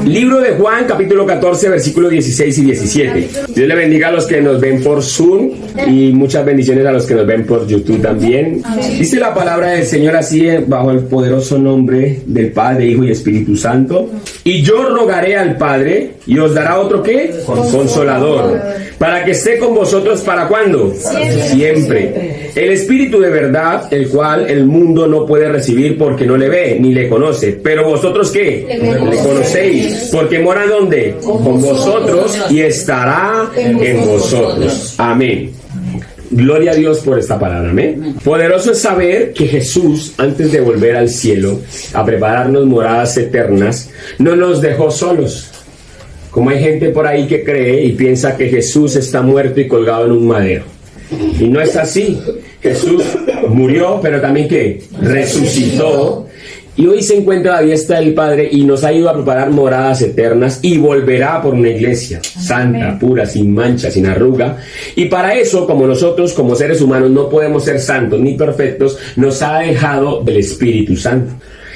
Libro de Juan, capítulo 14, versículos 16 y 17. Dios le bendiga a los que nos ven por Zoom y muchas bendiciones a los que nos ven por YouTube también. Dice la palabra del Señor así, bajo el poderoso nombre del Padre, Hijo y Espíritu Santo. Y yo rogaré al Padre y os dará otro ¿qué? Consolador. Para que esté con vosotros, ¿para cuándo? Siempre. El Espíritu de verdad, el cual el mundo no puede recibir porque no le ve ni le conoce. Pero vosotros ¿qué? Le conocéis. Porque mora ¿dónde? Con vosotros y estará en vosotros. Amén. Gloria a Dios por esta palabra, amén. Poderoso es saber que Jesús, antes de volver al cielo a prepararnos moradas eternas, no nos dejó solos. Como hay gente por ahí que cree y piensa que Jesús está muerto y colgado en un madero. Y no es así. Jesús murió, pero también ¿qué? Resucitó. Y hoy se encuentra a la diestra del Padre y nos ha ido a preparar moradas eternas y volverá por una iglesia santa, pura, sin mancha, sin arruga. Y para eso, como nosotros, como seres humanos, no podemos ser santos ni perfectos, nos ha dejado el Espíritu Santo.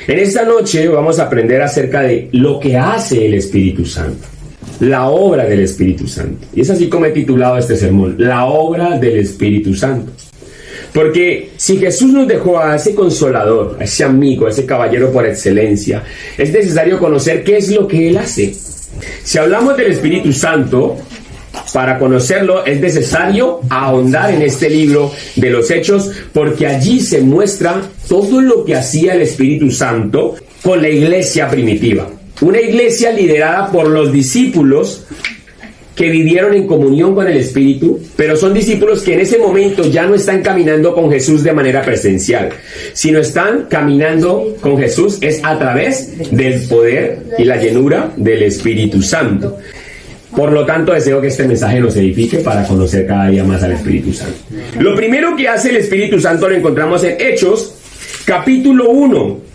En esta noche vamos a aprender acerca de lo que hace el Espíritu Santo. La obra del Espíritu Santo. Y es así como he titulado este sermón, la obra del Espíritu Santo. Porque si Jesús nos dejó a ese consolador, a ese amigo, a ese caballero por excelencia, es necesario conocer qué es lo que Él hace. Si hablamos del Espíritu Santo, para conocerlo es necesario ahondar en este libro de los Hechos, porque allí se muestra todo lo que hacía el Espíritu Santo con la iglesia primitiva. Una iglesia liderada por los discípulos que vivieron en comunión con el Espíritu, pero son discípulos que en ese momento ya no están caminando con Jesús de manera presencial, sino están caminando con Jesús es a través del poder y la llenura del Espíritu Santo. Por lo tanto, deseo que este mensaje nos edifique para conocer cada día más al Espíritu Santo. Lo primero que hace el Espíritu Santo lo encontramos en Hechos, capítulo 1.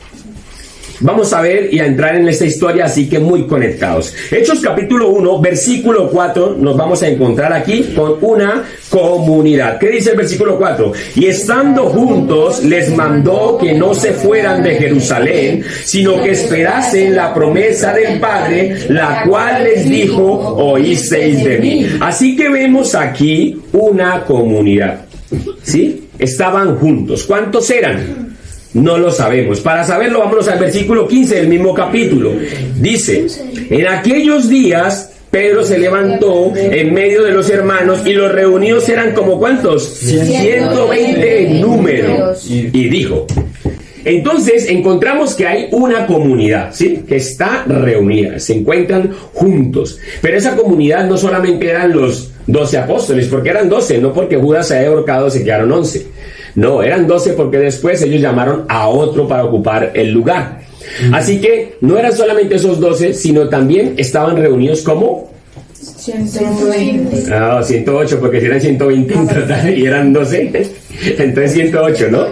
Vamos a ver y a entrar en esta historia, así que muy conectados. Hechos capítulo 1, versículo 4, nos vamos a encontrar aquí con una comunidad. ¿Qué dice el versículo 4? Y estando juntos, les mandó que no se fueran de Jerusalén, sino que esperasen la promesa del Padre, la cual les dijo, oísteis de mí. Así que vemos aquí una comunidad, ¿sí? Estaban juntos. ¿Cuántos eran? No lo sabemos. Para saberlo, vámonos al versículo 15 del mismo capítulo. Dice, en aquellos días Pedro se levantó en medio de los hermanos y los reunidos eran como ¿cuántos? 120 en número. Y dijo, entonces encontramos que hay una comunidad, ¿sí? Que está reunida, se encuentran juntos. Pero esa comunidad no solamente eran los 12 apóstoles, porque eran 12, no porque Judas se haya ahorcado se quedaron 11. No, eran 12 porque después ellos llamaron a otro para ocupar el lugar. Así que no eran solamente esos 12, sino también estaban reunidos como 120. No, 108, porque si eran 120 en total y eran 12, entonces 108, ¿no?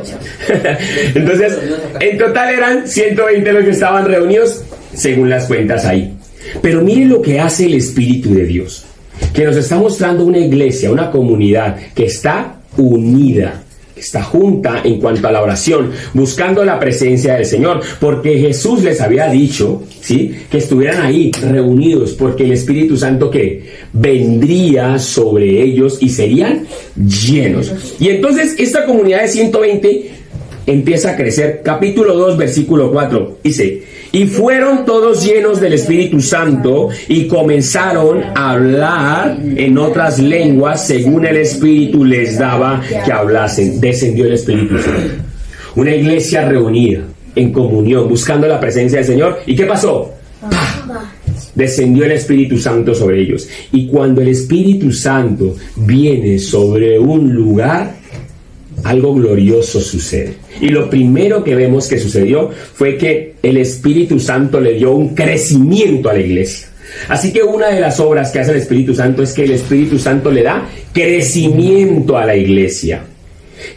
Entonces, en total eran 120 los que estaban reunidos, según las cuentas ahí. Pero miren lo que hace el Espíritu de Dios, que nos está mostrando una iglesia, una comunidad que está unida, está junta en cuanto a la oración, buscando la presencia del Señor, porque Jesús les había dicho, ¿sí?, que estuvieran ahí reunidos, porque el Espíritu Santo que vendría sobre ellos y serían llenos. Y entonces esta comunidad de 120 empieza a crecer. Capítulo 2, versículo 4, dice, y fueron todos llenos del Espíritu Santo y comenzaron a hablar en otras lenguas según el Espíritu les daba que hablasen. Descendió el Espíritu Santo. Una iglesia reunida en comunión, buscando la presencia del Señor. ¿Y qué pasó? ¡Pah! Descendió el Espíritu Santo sobre ellos. Y cuando el Espíritu Santo viene sobre un lugar, algo glorioso sucede. Y lo primero que vemos que sucedió fue que el Espíritu Santo le dio un crecimiento a la iglesia. Así que una de las obras que hace el Espíritu Santo es que el Espíritu Santo le da crecimiento a la iglesia.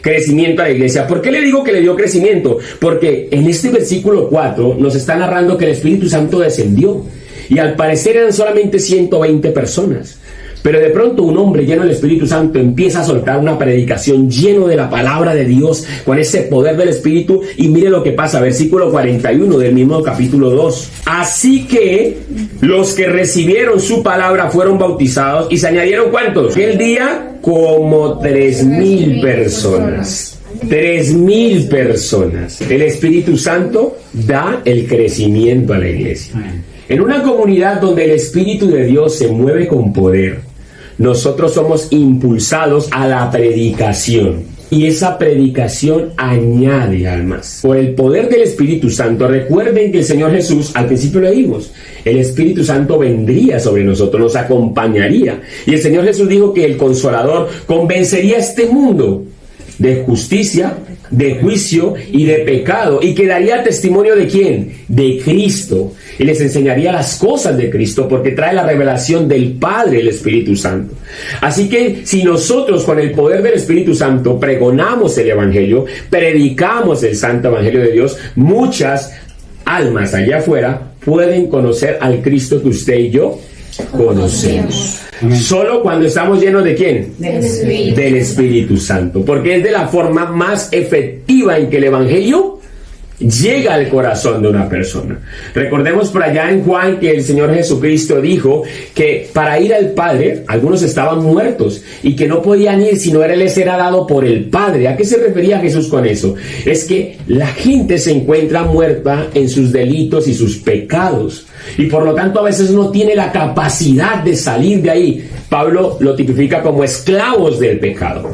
Crecimiento a la iglesia. ¿Por qué le digo que le dio crecimiento? Porque en este versículo 4 nos está narrando que el Espíritu Santo descendió. Y al parecer eran solamente 120 personas. Pero de pronto un hombre lleno del Espíritu Santo empieza a soltar una predicación lleno de la palabra de Dios, con ese poder del Espíritu, y mire lo que pasa, versículo 41 del mismo capítulo 2. Así que los que recibieron su palabra fueron bautizados, y se añadieron ¿cuántos? Aquel día como 3,000 personas. 3,000 personas. El Espíritu Santo da el crecimiento a la iglesia. En una comunidad donde el Espíritu de Dios se mueve con poder, nosotros somos impulsados a la predicación. Y esa predicación añade almas. Por el poder del Espíritu Santo, recuerden que el Señor Jesús, al principio le dimos, el Espíritu Santo vendría sobre nosotros, nos acompañaría. Y el Señor Jesús dijo que el Consolador convencería a este mundo de justicia, de juicio y de pecado, y que daría testimonio ¿de quién? De Cristo, y les enseñaría las cosas de Cristo, porque trae la revelación del Padre, el Espíritu Santo. Así que si nosotros con el poder del Espíritu Santo pregonamos el Evangelio, predicamos el Santo Evangelio de Dios, muchas almas allá afuera pueden conocer al Cristo que usted y yo conocemos. Solo cuando estamos llenos ¿de quién? Del Espíritu Santo, porque es de la forma más efectiva en que el Evangelio llega al corazón de una persona. Recordemos por allá en Juan que el Señor Jesucristo dijo que para ir al Padre, algunos estaban muertos y que no podían ir si no les era dado por el Padre. ¿A qué se refería Jesús con eso? Es que la gente se encuentra muerta en sus delitos y sus pecados, y por lo tanto a veces no tiene la capacidad de salir de ahí. Pablo lo tipifica como esclavos del pecado.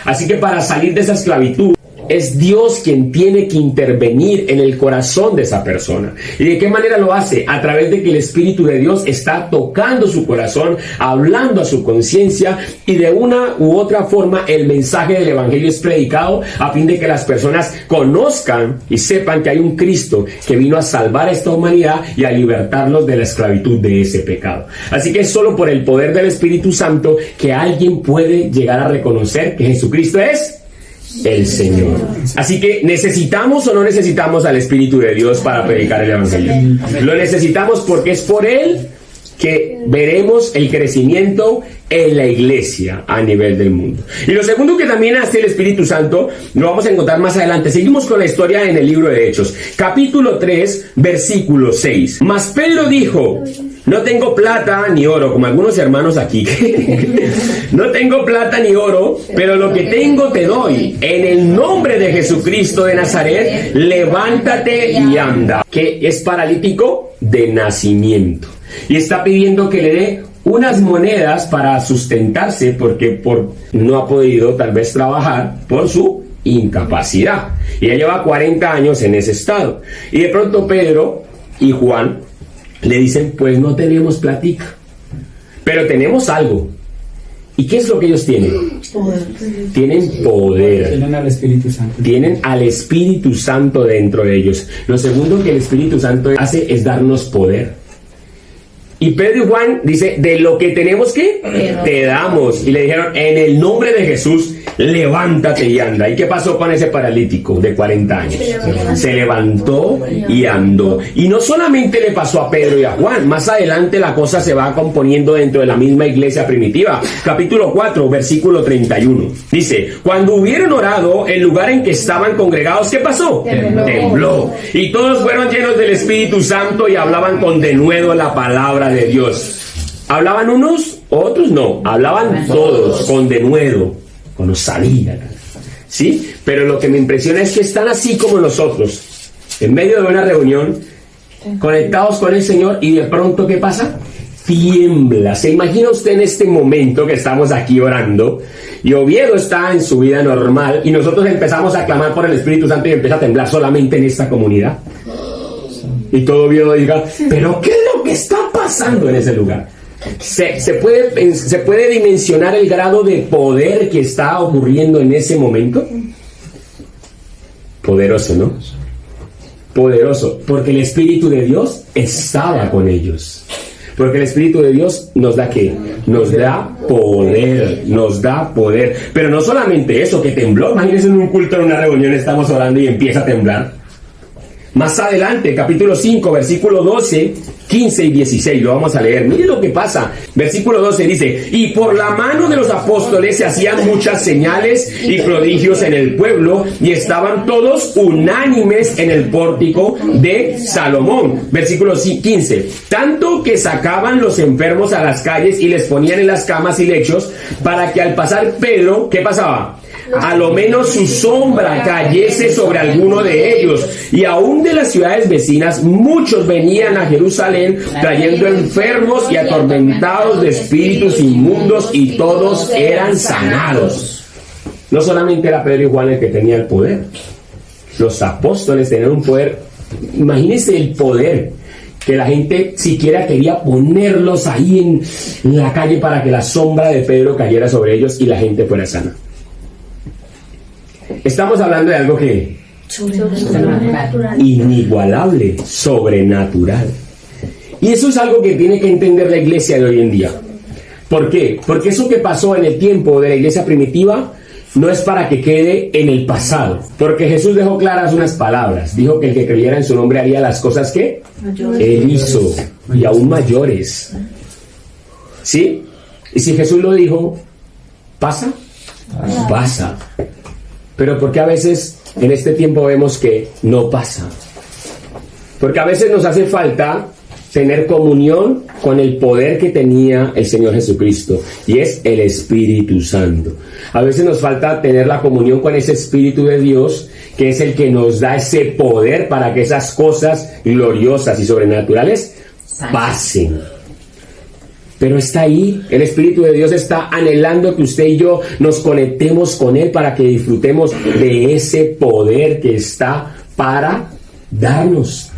Así que para salir de esa esclavitud, es Dios quien tiene que intervenir en el corazón de esa persona. ¿Y de qué manera lo hace? A través de que el Espíritu de Dios está tocando su corazón, hablando a su conciencia, y de una u otra forma el mensaje del Evangelio es predicado a fin de que las personas conozcan y sepan que hay un Cristo que vino a salvar a esta humanidad y a libertarlos de la esclavitud de ese pecado. Así que es solo por el poder del Espíritu Santo que alguien puede llegar a reconocer que Jesucristo es el Señor. Así que ¿necesitamos o no necesitamos al Espíritu de Dios para predicar el Evangelio? Lo necesitamos porque es por Él que veremos el crecimiento en la iglesia a nivel del mundo. Y lo segundo que también hace el Espíritu Santo, lo vamos a encontrar más adelante. Seguimos con la historia en el libro de Hechos, capítulo 3, versículo 6. Mas Pedro dijo: no tengo plata ni oro, como algunos hermanos aquí. No tengo plata ni oro, pero lo que tengo te doy. En el nombre de Jesucristo de Nazaret, levántate y anda. Que es paralítico de nacimiento. Y está pidiendo que le dé unas monedas para sustentarse, porque no ha podido tal vez trabajar por su incapacidad. Y ya lleva 40 años en ese estado. Y de pronto Pedro y Juan le dicen: pues no tenemos platica, pero tenemos algo. ¿Y qué es lo que ellos tienen? Poder. Tienen poder. Tienen al Espíritu Santo. Tienen al Espíritu Santo dentro de ellos. Lo segundo que el Espíritu Santo hace es darnos poder. Y Pedro y Juan dice: de lo que tenemos que te damos. Y le dijeron: en el nombre de Jesús, levántate y anda. ¿Y qué pasó con ese paralítico de 40 años? Se levantó y andó. Y no solamente le pasó a Pedro y a Juan, más adelante la cosa se va componiendo dentro de la misma iglesia primitiva. Capítulo 4, versículo 31. Dice: cuando hubieron orado, el lugar en que estaban congregados, ¿qué pasó? Tembló. Y todos fueron llenos del Espíritu Santo y hablaban con denuedo la palabra de Dios. ¿Hablaban unos? Otros no. Hablaban todos con denuedo, con osadía, ¿sí? Pero lo que me impresiona es que están así como nosotros, en medio de una reunión, conectados con el Señor, y de pronto ¿qué pasa? Tiembla. ¿Se imagina usted en este momento que estamos aquí orando y Oviedo está en su vida normal y nosotros empezamos a clamar por el Espíritu Santo y empieza a temblar solamente en esta comunidad? Y todo Oviedo diga: ¿pero qué es lo que está pasando en ese lugar? ¿Se puede dimensionar el grado de poder que está ocurriendo en ese momento? Poderoso, ¿no? Poderoso, porque el Espíritu de Dios estaba con ellos. Porque el Espíritu de Dios nos da ¿qué? Nos da poder, nos da poder. Pero no solamente eso, que tembló. Imagínense en un culto, en una reunión, estamos orando y empieza a temblar. Más adelante, capítulo 5, versículo 12, 15 y 16, lo vamos a leer. Miren lo que pasa. Versículo 12 dice: y por la mano de los apóstoles se hacían muchas señales y prodigios en el pueblo, y estaban todos unánimes en el pórtico de Salomón. Versículo 15: tanto que sacaban los enfermos a las calles y les ponían en las camas y lechos, para que al pasar Pedro, ¿qué pasaba? A lo menos su sombra cayese sobre alguno de ellos. Y aún de las ciudades vecinas muchos venían a Jerusalén trayendo enfermos y atormentados de espíritus inmundos, y todos eran sanados. No solamente era Pedro y Juan el que tenía el poder, los apóstoles tenían un poder. Imagínense el poder, que la gente siquiera quería ponerlos ahí en la calle para que la sombra de Pedro cayera sobre ellos y la gente fuera sana. Estamos hablando de algo que inigualable, sobrenatural. Y eso es algo que tiene que entender la iglesia de hoy en día. ¿Por qué? Porque eso que pasó en el tiempo de la iglesia primitiva no es para que quede en el pasado. Porque Jesús dejó claras unas palabras. Dijo que el que creyera en su nombre haría las cosas que Él hizo, y aún mayores. ¿Sí? Y si Jesús lo dijo, ¿pasa? Pasa. Pero porque a veces en este tiempo vemos que no pasa. Porque a veces nos hace falta tener comunión con el poder que tenía el Señor Jesucristo, y es el Espíritu Santo. A veces nos falta tener la comunión con ese Espíritu de Dios, que es el que nos da ese poder para que esas cosas gloriosas y sobrenaturales pasen. Pero está ahí, el Espíritu de Dios está anhelando que usted y yo nos conectemos con Él para que disfrutemos de ese poder que está para darnos.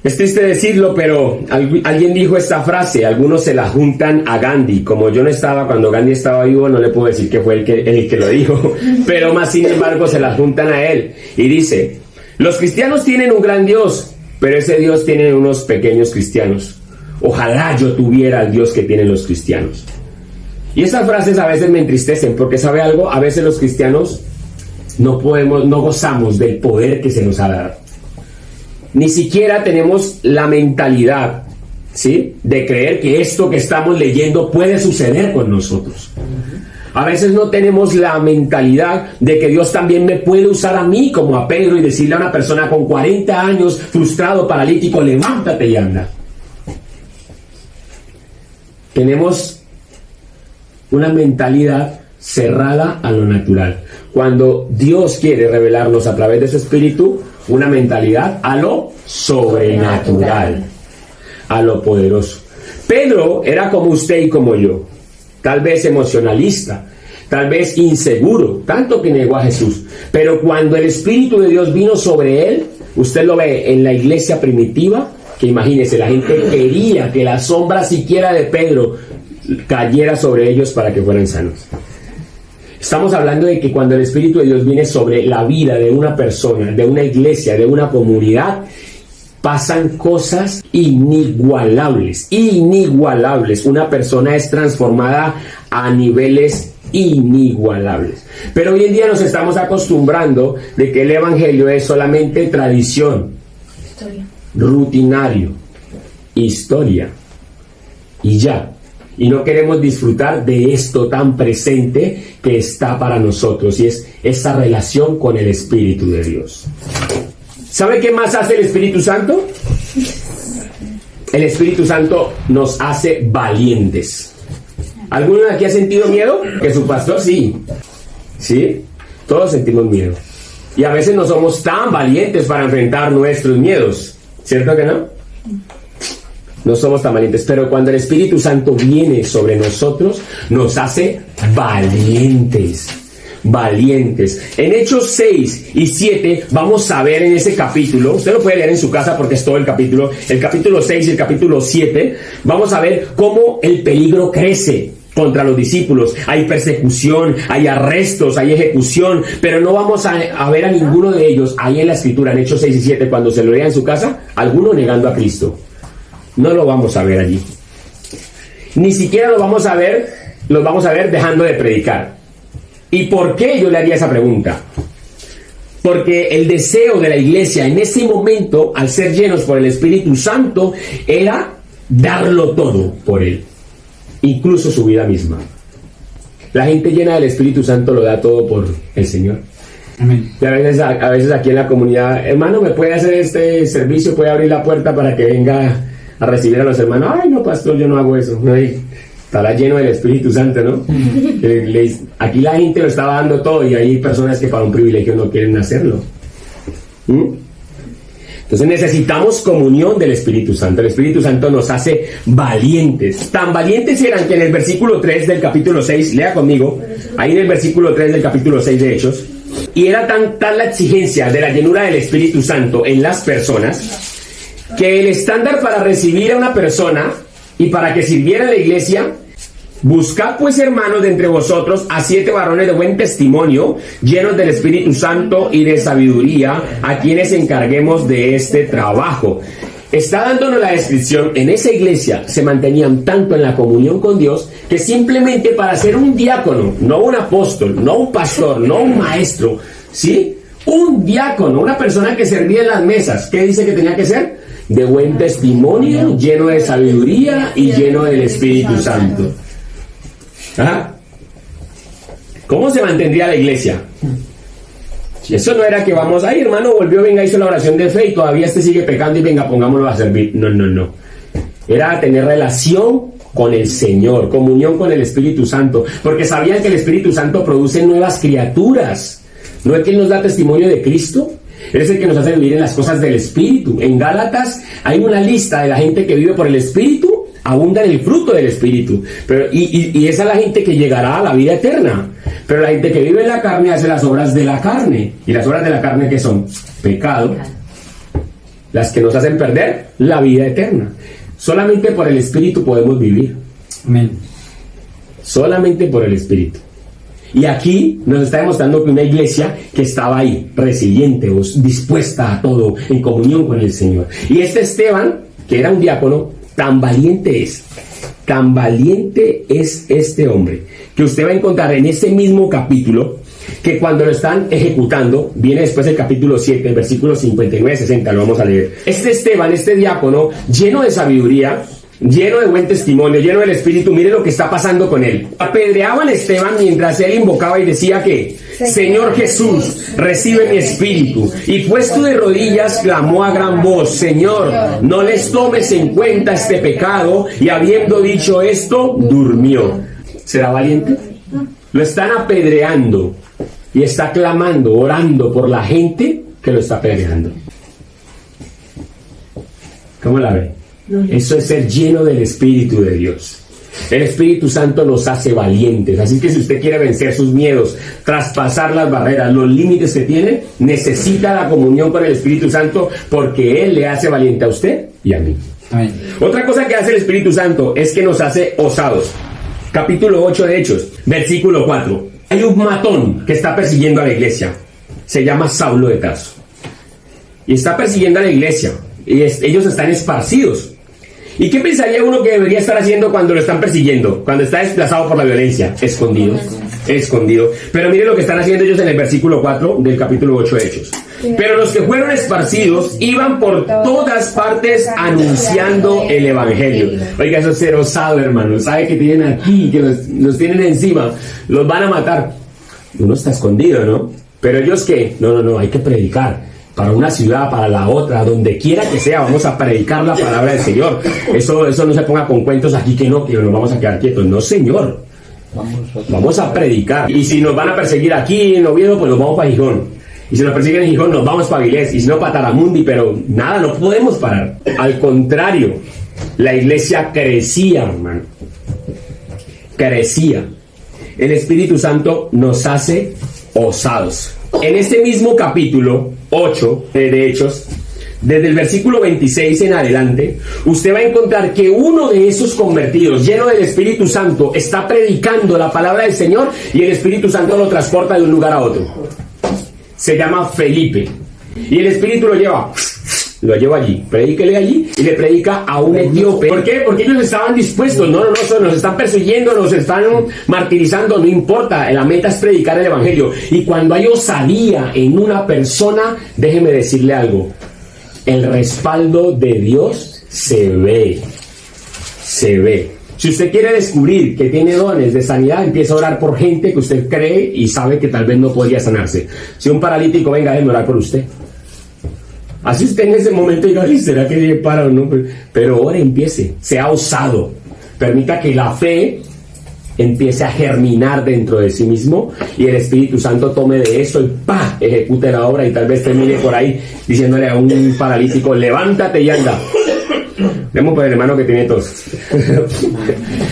Es triste decirlo, pero alguien dijo esta frase, algunos se la juntan a Gandhi. Como yo no estaba cuando Gandhi estaba vivo, no le puedo decir que fue el que lo dijo, pero más sin embargo se la juntan a él. Y dice: los cristianos tienen un gran Dios, pero ese Dios tiene unos pequeños cristianos. Ojalá yo tuviera el Dios que tienen los cristianos. Y esas frases a veces me entristecen, porque ¿sabe algo? A veces los cristianos no gozamos del poder que se nos ha dado. Ni siquiera tenemos la mentalidad, ¿sí?, de creer que esto que estamos leyendo puede suceder con nosotros. A veces no tenemos la mentalidad de que Dios también me puede usar a mí, como a Pedro, y decirle a una persona con 40 años, frustrado, paralítico: levántate y anda. Tenemos una mentalidad cerrada a lo natural, cuando Dios quiere revelarnos a través de su Espíritu una mentalidad a lo sobrenatural, a lo poderoso. Pedro era como usted y como yo, tal vez emocionalista, tal vez inseguro, tanto que negó a Jesús. Pero cuando el Espíritu de Dios vino sobre él, usted lo ve en la iglesia primitiva, que imagínese, la gente quería que la sombra siquiera de Pedro cayera sobre ellos para que fueran sanos. Estamos hablando de que cuando el Espíritu de Dios viene sobre la vida de una persona, de una iglesia, de una comunidad, pasan cosas inigualables, inigualables. Una persona es transformada a niveles inigualables. Pero hoy en día nos estamos acostumbrando de que el evangelio es solamente tradición, rutinario, historia y ya. Y no queremos disfrutar de esto tan presente que está para nosotros, y es esa relación con el Espíritu de Dios. ¿Sabe qué más hace el Espíritu Santo? El Espíritu Santo nos hace valientes. ¿Alguno de aquí ha sentido miedo? Que su pastor sí. ¿Sí? Todos sentimos miedo. Y a veces no somos tan valientes para enfrentar nuestros miedos. ¿Cierto que no? No somos tan valientes, pero cuando el Espíritu Santo viene sobre nosotros, nos hace valientes. Valientes. En Hechos 6 y 7 vamos a ver en ese capítulo, usted lo puede leer en su casa porque es todo el capítulo 6 y el capítulo 7, vamos a ver cómo el peligro crece contra los discípulos. Hay persecución, hay arrestos, hay ejecución, pero no vamos a ver a ninguno de ellos ahí en la escritura, en Hechos 6 y 7, cuando se lo lea en su casa, alguno negando a Cristo. No lo vamos a ver allí. Ni siquiera los vamos a ver dejando de predicar. ¿Y por qué yo le haría esa pregunta? Porque el deseo de la iglesia en ese momento, al ser llenos por el Espíritu Santo, era darlo todo por Él, incluso su vida misma. La gente llena del Espíritu Santo lo da todo por el Señor. Amén. Y a veces aquí en la comunidad, hermano, ¿me puede hacer este servicio? ¿Puede abrir la puerta para que venga a recibir a los hermanos? Ay, no, pastor, yo no hago eso. Ay, estará lleno del Espíritu Santo, ¿no? Aquí la gente lo estaba dando todo y hay personas que para un privilegio no quieren hacerlo. Entonces necesitamos comunión del Espíritu Santo. El Espíritu Santo nos hace valientes. Tan valientes eran que en el versículo 3 del capítulo 6, lea conmigo, ahí en el versículo 3 del capítulo 6 de Hechos, y era tal la exigencia de la llenura del Espíritu Santo en las personas, que el estándar para recibir a una persona y para que sirviera en la iglesia: buscad pues, hermanos, de entre vosotros a 7 varones de buen testimonio, llenos del Espíritu Santo y de sabiduría, a quienes encarguemos de este trabajo. Está dándonos la descripción. En esa iglesia se mantenían tanto en la comunión con Dios, que simplemente para ser un diácono, no un apóstol, no un pastor, no un maestro, ¿sí? Un diácono, una persona que servía en las mesas, ¿qué dice que tenía que ser? De buen testimonio, lleno de sabiduría y lleno del Espíritu Santo. ¿Ah? ¿Cómo se mantendría la iglesia? Eso no era que vamos, ay, hermano, volvió, venga, hizo la oración de fe y todavía sigue pecando y venga, pongámoslo a servir. No. Era tener relación con el Señor, comunión con el Espíritu Santo, porque sabían que el Espíritu Santo produce nuevas criaturas. ¿No es que Él nos da testimonio de Cristo? Él es el que nos hace vivir en las cosas del Espíritu. En Gálatas hay una lista de la gente que vive por el Espíritu, abunda en el fruto del Espíritu. Pero, y esa es la gente que llegará a la vida eterna. Pero la gente que vive en la carne hace las obras de la carne. ¿Y las obras de la carne qué son? Pecado. Las que nos hacen perder la vida eterna. Solamente por el Espíritu podemos vivir. Amén. Solamente por el Espíritu. Y aquí nos está demostrando que una iglesia que estaba ahí, resiliente, dispuesta a todo, en comunión con el Señor. Y este Esteban, que era un diácono, tan valiente es este hombre, que usted va a encontrar en este mismo capítulo, que cuando lo están ejecutando, viene después el capítulo 7, versículos 59-60, lo vamos a leer. Este Esteban, este diácono, lleno de sabiduría, lleno de buen testimonio, lleno del Espíritu, mire lo que está pasando con él. Apedreaban a Esteban mientras él invocaba y decía que: Señor Jesús, recibe mi espíritu. Y puesto de rodillas, clamó a gran voz: Señor, no les tomes en cuenta este pecado. Y habiendo dicho esto, durmió. ¿Será valiente? Lo están apedreando y está clamando, orando por la gente que lo está apedreando. ¿Cómo la ve? Eso es ser lleno del Espíritu de Dios. El Espíritu Santo nos hace valientes. Así que si usted quiere vencer sus miedos, traspasar las barreras, los límites que tiene, necesita la comunión con el Espíritu Santo, porque Él le hace valiente a usted y a mí. Amén. Otra cosa que hace el Espíritu Santo es que nos hace osados. Capítulo 8 de Hechos, versículo 4. Hay un matón que está persiguiendo a la iglesia. Se llama Saulo de Tarso. Y está persiguiendo a la iglesia. Y ellos están esparcidos. ¿Y qué pensaría uno que debería estar haciendo cuando lo están persiguiendo? Cuando está desplazado por la violencia. Escondido. Pero mire lo que están haciendo ellos en el versículo 4 del capítulo 8 de Hechos. Pero los que fueron esparcidos iban por todas partes anunciando el evangelio. Oiga, eso es ser osado, hermano. Sabe que tienen aquí, que los tienen encima. Los van a matar. Uno está escondido, ¿no? Pero ellos, ¿qué? No, hay que predicar. Para una ciudad, para la otra, donde quiera que sea, vamos a predicar la palabra del Señor. Eso no se ponga con cuentos aquí que nos vamos a quedar quietos. No, Señor. Vamos a predicar. Y si nos van a perseguir aquí en Oviedo, pues nos vamos para Gijón. Y si nos persiguen en Gijón, nos vamos para Avilés. Y si no, para Taramundi. Pero nada, no podemos parar. Al contrario, la iglesia crecía, hermano. Crecía. El Espíritu Santo nos hace osados. En este mismo capítulo 8 de Hechos, desde el versículo 26 en adelante, usted va a encontrar que uno de esos convertidos, lleno del Espíritu Santo, está predicando la palabra del Señor y el Espíritu Santo lo transporta de un lugar a otro. Se llama Felipe. Y el Espíritu lo lleva lo llevo allí, predíquele allí, y le predica a un etíope. ¿Por qué? Porque ellos estaban dispuestos. No, nos están persiguiendo, nos están martirizando, no importa, la meta es predicar el evangelio. Y cuando hay osadía en una persona, déjeme decirle algo, el respaldo de Dios se ve. Si usted quiere descubrir que tiene dones de sanidad, empieza a orar por gente que usted cree y sabe que tal vez no podría sanarse. Si un paralítico, venga, déjeme orar por usted. Así usted en ese momento diga, ay, ¿será que se para o no? Pero ore, empiece, sea osado. Permita que la fe empiece a germinar dentro de sí mismo y el Espíritu Santo tome de eso y ¡pah! Ejecute la obra y tal vez termine por ahí diciéndole a un paralítico, levántate y anda. Vemos por el hermano que tiene tos.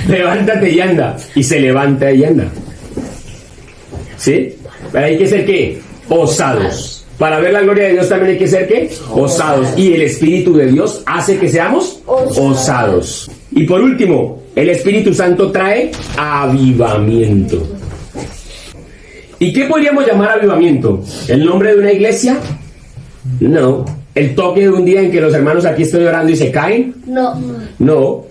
Levántate y anda. Y se levanta y anda. ¿Sí? Pero hay que ser ¿qué? Osados. Para ver la gloria de Dios también hay que ser ¿qué? Osados. Y el Espíritu de Dios hace que seamos osados. Y por último, el Espíritu Santo trae avivamiento. ¿Y qué podríamos llamar avivamiento? ¿El nombre de una iglesia? No. ¿El toque de un día en que los hermanos aquí estoy orando y se caen? No.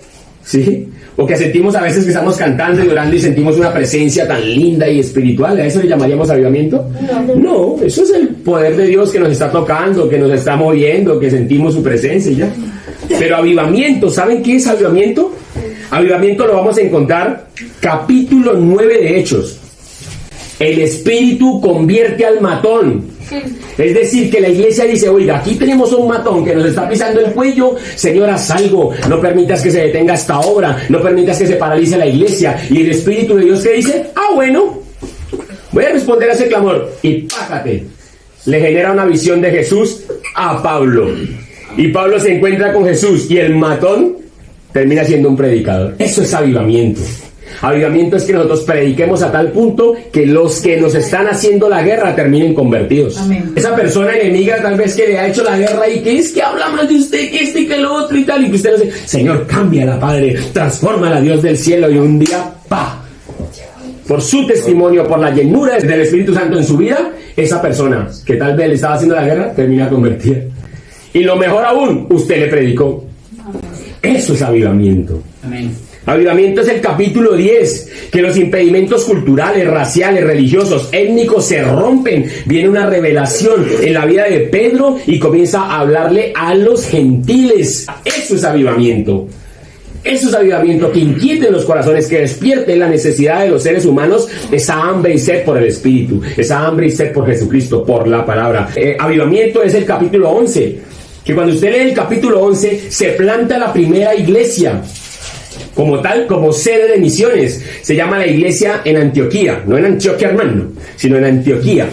¿Sí? O que sentimos a veces que estamos cantando y orando y sentimos una presencia tan linda y espiritual. ¿A eso le llamaríamos avivamiento? No, eso es el poder de Dios que nos está tocando, que nos está moviendo, que sentimos su presencia y ya. Pero avivamiento, ¿saben qué es avivamiento? Avivamiento lo vamos a encontrar capítulo 9 de Hechos. El Espíritu convierte al matón. Es decir, que la iglesia dice, oiga, aquí tenemos un matón que nos está pisando el cuello, Señor, haz algo, no permitas que se detenga esta obra, no permitas que se paralice la iglesia. Y el Espíritu de Dios que dice, bueno, voy a responder a ese clamor. Y págate. Le genera una visión de Jesús a Pablo. Y Pablo se encuentra con Jesús y el matón termina siendo un predicador. Eso es avivamiento. Avivamiento es que nosotros prediquemos a tal punto que los que nos están haciendo la guerra terminen convertidos. Amén. Esa persona enemiga tal vez que le ha hecho la guerra y que es que habla más de usted, que este y que lo otro y tal, y que usted no sé, Señor, cámbiala, Padre, transfórmala, Dios del cielo, y un día, por su testimonio, por la llenura del Espíritu Santo en su vida, esa persona que tal vez le estaba haciendo la guerra termina convertida. Y lo mejor aún, usted le predicó. Eso es avivamiento. Amén. Avivamiento es el capítulo 10, que los impedimentos culturales, raciales, religiosos, étnicos se rompen. Viene una revelación en la vida de Pedro y comienza a hablarle a los gentiles. Eso es avivamiento. Eso es avivamiento, que inquiete en los corazones, que despierte la necesidad de los seres humanos, esa hambre y sed por el Espíritu, esa hambre y sed por Jesucristo, por la palabra. Avivamiento es el capítulo 11, que cuando usted lee el capítulo 11, se planta la primera iglesia. Como tal, como sede de misiones. Se llama la iglesia en Antioquía, no en Antioquia, hermano, sino en Antioquía,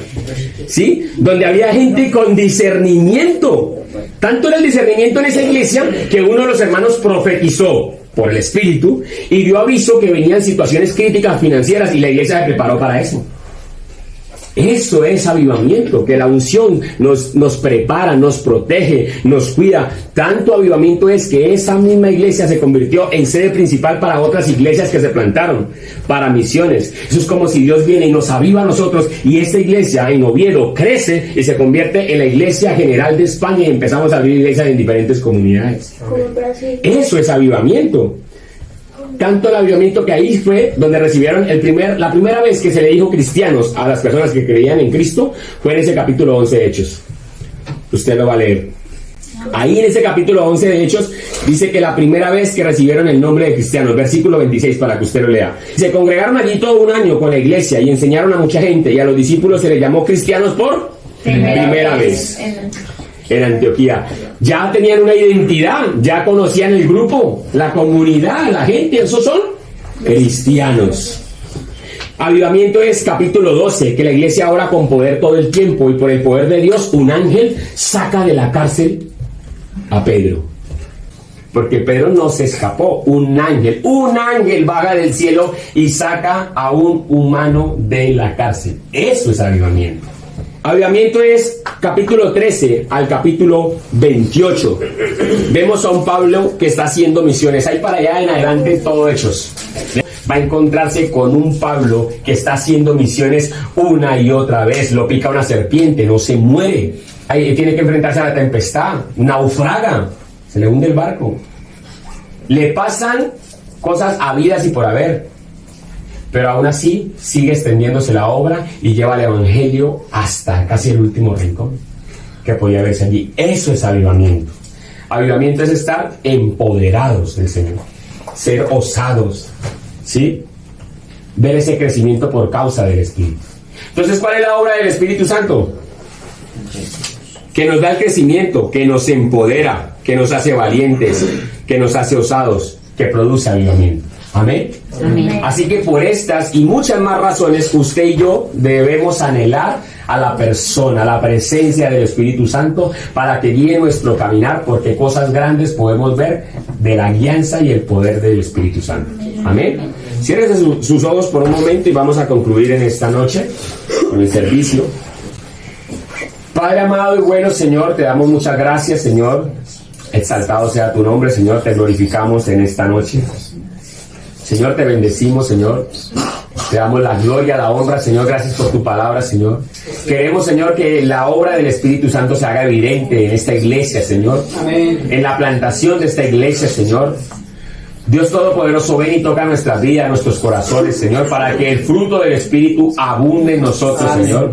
¿sí? Donde había gente con discernimiento. Tanto era el discernimiento en esa iglesia que uno de los hermanos profetizó por el Espíritu y dio aviso que venían situaciones críticas financieras y la iglesia se preparó para eso. Eso es avivamiento, que la unción nos prepara, nos protege, nos cuida. Tanto avivamiento es que esa misma iglesia se convirtió en sede principal para otras iglesias que se plantaron, para misiones. Eso es como si Dios viene y nos aviva a nosotros, y esta iglesia en Oviedo crece y se convierte en la iglesia general de España y empezamos a abrir iglesias en diferentes comunidades. Eso es avivamiento. Tanto el avivamiento que ahí fue donde recibieron la primera vez que se le dijo cristianos a las personas que creían en Cristo, fue en ese capítulo 11 de Hechos. Usted lo va a leer. Ahí en ese capítulo 11 de Hechos dice que la primera vez que recibieron el nombre de cristianos, versículo 26 para que usted lo lea. Se congregaron allí todo un año con la iglesia y enseñaron a mucha gente, y a los discípulos se les llamó cristianos por primera vez. En Antioquía. Ya tenían una identidad, ya conocían el grupo, la comunidad, la gente, esos son cristianos. Avivamiento es capítulo 12, que la iglesia ora con poder todo el tiempo, y por el poder de Dios un ángel saca de la cárcel a Pedro. Porque Pedro no se escapó, un ángel baja del cielo y saca a un humano de la cárcel. Eso es avivamiento. Avivamiento es capítulo 13 al capítulo 28. Vemos a un Pablo que está haciendo misiones. Ahí para allá en adelante todo Hechos. Va a encontrarse con un Pablo que está haciendo misiones una y otra vez. Lo pica una serpiente, no se muere. Ahí tiene que enfrentarse a la tempestad, naufraga, se le hunde el barco. Le pasan cosas habidas y por haber, pero aún así sigue extendiéndose la obra y lleva el evangelio hasta casi el último rincón que podía verse allí. Eso es avivamiento. Avivamiento es estar empoderados del Señor, ser osados, ¿sí? Ver ese crecimiento por causa del Espíritu. Entonces, ¿cuál es la obra del Espíritu Santo? Que nos da el crecimiento, que nos empodera, que nos hace valientes, que nos hace osados, que produce avivamiento. Amén. Amén. Así que por estas y muchas más razones, usted y yo debemos anhelar a la persona, a la presencia del Espíritu Santo para que guíe nuestro caminar, porque cosas grandes podemos ver de la guianza y el poder del Espíritu Santo. Amén. Cierren sus ojos por un momento y vamos a concluir en esta noche con el servicio. Padre amado y bueno, Señor, te damos muchas gracias, Señor. Exaltado sea tu nombre, Señor, te glorificamos en esta noche. Señor, te bendecimos, Señor. Te damos la gloria, la honra, Señor. Gracias por tu palabra, Señor. Queremos, Señor, que la obra del Espíritu Santo se haga evidente en esta iglesia, Señor. Amén. En la plantación de esta iglesia, Señor. Dios Todopoderoso, ven y toca nuestras vidas, nuestros corazones, Señor, para que el fruto del Espíritu abunde en nosotros, Señor.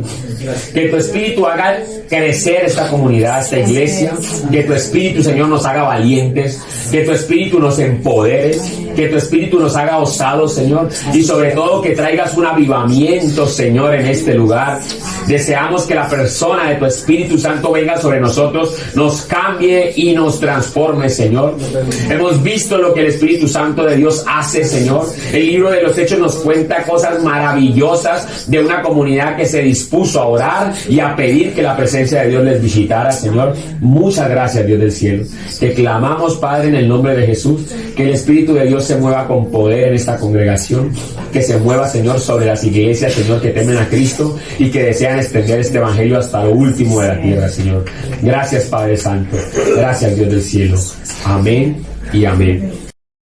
Que tu Espíritu haga crecer esta comunidad, esta iglesia. Que tu Espíritu, Señor, nos haga valientes. Que tu Espíritu nos empodere. Que tu Espíritu nos haga osados, Señor. Y sobre todo que traigas un avivamiento, Señor, en este lugar. Deseamos que la persona de tu Espíritu Santo venga sobre nosotros, nos cambie y nos transforme, Señor. Hemos visto lo que el Espíritu Santo de Dios hace, Señor. El libro de los Hechos nos cuenta cosas maravillosas de una comunidad que se dispuso a orar y a pedir que la presencia de Dios les visitara, Señor. Muchas gracias, Dios del cielo. Te clamamos, Padre, en el nombre de Jesús, que el Espíritu de Dios se mueva con poder en esta congregación, que se mueva, Señor, sobre las iglesias, Señor, que temen a Cristo y que desean extender este evangelio hasta lo último de la tierra, Señor. Gracias, Padre Santo. Gracias, Dios del cielo. Amén y amén.